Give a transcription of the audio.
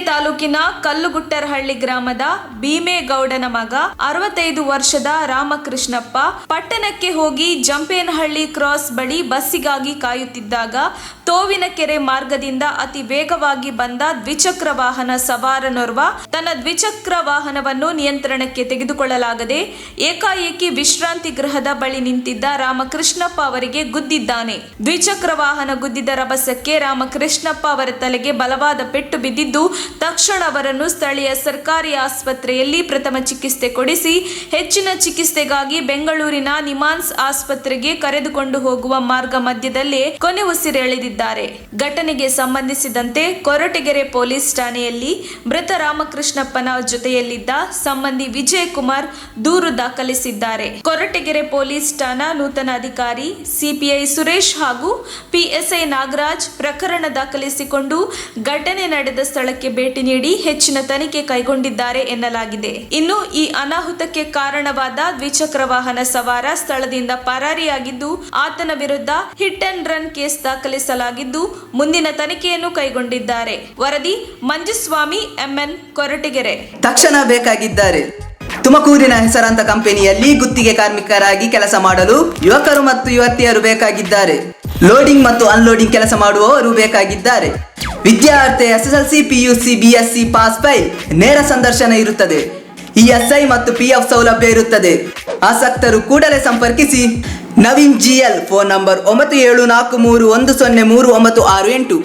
ತಾಲೂಕಿನ ಕಲ್ಲುಗುಟ್ಟರಹಳ್ಳಿ ಗ್ರಾಮದ ಭೀಮೇಗೌಡನ ಮಗ 65 ವರ್ಷದ ರಾಮಕೃಷ್ಣಪ್ಪ ಪಟ್ಟಣಕ್ಕೆ ಹೋಗಿ ಜಂಪೇನಹಳ್ಳಿ ಕ್ರಾಸ್ ಬಳಿ ಬಸ್ಸಿಗಾಗಿ ಕಾಯುತ್ತಿದ್ದಾಗ ತೋವಿನಕೆರೆ ಮಾರ್ಗದಿಂದ ಅತಿ ವೇಗವಾಗಿ ಬಂದ ದ್ವಿಚಕ್ರ ವಾಹನ ಸವಾರನೋರ್ವ ತನ್ನ ದ್ವಿಚಕ್ರ ವಾಹನವನ್ನು ನಿಯಂತ್ರಣಕ್ಕೆ ತೆಗೆದುಕೊಳ್ಳಲಾಗದೆ ಏಕಾಏಕಿ ವಿಶ್ರಾಂತಿ ಗೃಹದ ಬಳಿ ನಿಂತಿದ್ದ ರಾಮಕೃಷ್ಣಪ್ಪ ಅವರಿಗೆ ಗುದ್ದಿದ್ದಾನೆ. ದ್ವಿಚಕ್ರ ವಾಹನ ಗುದ್ದಿದ ರಭಸಕ್ಕೆ ರಾಮಕೃಷ್ಣಪ್ಪ ಅವರ ತಲೆಗೆ ಬಲವಾದ ಪೆಟ್ಟು ಬಿದ್ದಿದ್ದು ತಕ್ಷಣ ಅವರನ್ನು ಸ್ಥಳೀಯ ಸರ್ಕಾರಿ ಆಸ್ಪತ್ರೆಯಲ್ಲಿ ಪ್ರಥಮ ಚಿಕಿತ್ಸೆ ಕೊಡಿಸಿ ಹೆಚ್ಚಿನ ಚಿಕಿತ್ಸೆಗಾಗಿ ಬೆಂಗಳೂರಿನ ನಿಮಾನ್ಸ್ ಆಸ್ಪತ್ರೆಗೆ ಕರೆದುಕೊಂಡು ಹೋಗುವ ಮಾರ್ಗ ಮಧ್ಯದಲ್ಲೇ ಕೊನೆ ಉಸಿರೆಳೆದಿದ್ದಾರೆ. ಘಟನೆಗೆ ಸಂಬಂಧಿಸಿದಂತೆ ಕೊರಟಗೆರೆ ಪೊಲೀಸ್ ಠಾಣೆಯಲ್ಲಿ ಮೃತ ರಾಮಕೃಷ್ಣಪ್ಪನ ಜೊತೆಯಲ್ಲಿದ್ದ ಸಂಬಂಧಿ ವಿಜಯ್ ಕುಮಾರ್ ದೂರು ದಾಖಲಿಸಿದ್ದಾರೆ. ಕೊರಟಗೆರೆ ಪೊಲೀಸ್ ಠಾಣಾ ನೂತನ ಅಧಿಕಾರಿ ಸಿಪಿಐ ಸುರೇಶ್ ಹಾಗೂ ಪಿಎಸ್ಐ ನಾಗರಾಜ್ ಪ್ರಕರಣ ದಾಖಲಿಸಿಕೊಂಡು ಘಟನೆ ನಡೆದ ಸ್ಥಳಕ್ಕೆ ಭೇಟಿ ನೀಡಿ ಹೆಚ್ಚಿನ ತನಿಖೆ ಕೈಗೊಂಡಿದ್ದಾರೆ ಎನ್ನಲಾಗಿದೆ. ಇನ್ನು ಈ ಅನಾಹುತಕ್ಕೆ ಕಾರಣವಾದ ದ್ವಿಚಕ್ರ ವಾಹನ ಸವಾರ ಸ್ಥಳದಿಂದ ಪರಾರಿಯಾಗಿದ್ದು ಆತನ ವಿರುದ್ಧ ಹಿಟ್ ಅಂಡ್ ರನ್ ಕೇಸ್ ದಾಖಲಿಸಲಾಗಿದ್ದು ಮುಂದಿನ ತನಿಖೆಯನ್ನು ಕೈಗೊಂಡಿದ್ದಾರೆ. ವರದಿ ಮಂಜುಸ್ವಾಮಿ ಎಂಎನ್ ಕೊರಟಗೆರೆ. ತಕ್ಷಣ ಬೇಕಾಗಿದ್ದಾರೆ. ತುಮಕೂರಿನ ಹೆಸರಾಂತ ಕಂಪನಿಯಲ್ಲಿ ಗುತ್ತಿಗೆ ಕಾರ್ಮಿಕರಾಗಿ ಕೆಲಸ ಮಾಡಲು ಯುವಕರು ಮತ್ತು ಯುವತಿಯರು ಬೇಕಾಗಿದ್ದಾರೆ. ಲೋಡಿಂಗ್ ಮತ್ತು ಅನ್ಲೋಡಿಂಗ್ ಕೆಲಸ ಮಾಡುವವರು ಬೇಕಾಗಿದ್ದಾರೆ. ವಿದ್ಯಾರ್ಥಿ SSLC PUC BSc pass file. ನೇರ ಸಂದರ್ಶನ ಇರುತ್ತದೆ. ESI ಮತ್ತು PF ಸೌಲಭ್ಯ ಇರುತ್ತದೆ. ಆಸಕ್ತರು ಕೂಡಲೇ ಸಂಪರ್ಕಿಸಿ. Naveen GL phone number 9743103968.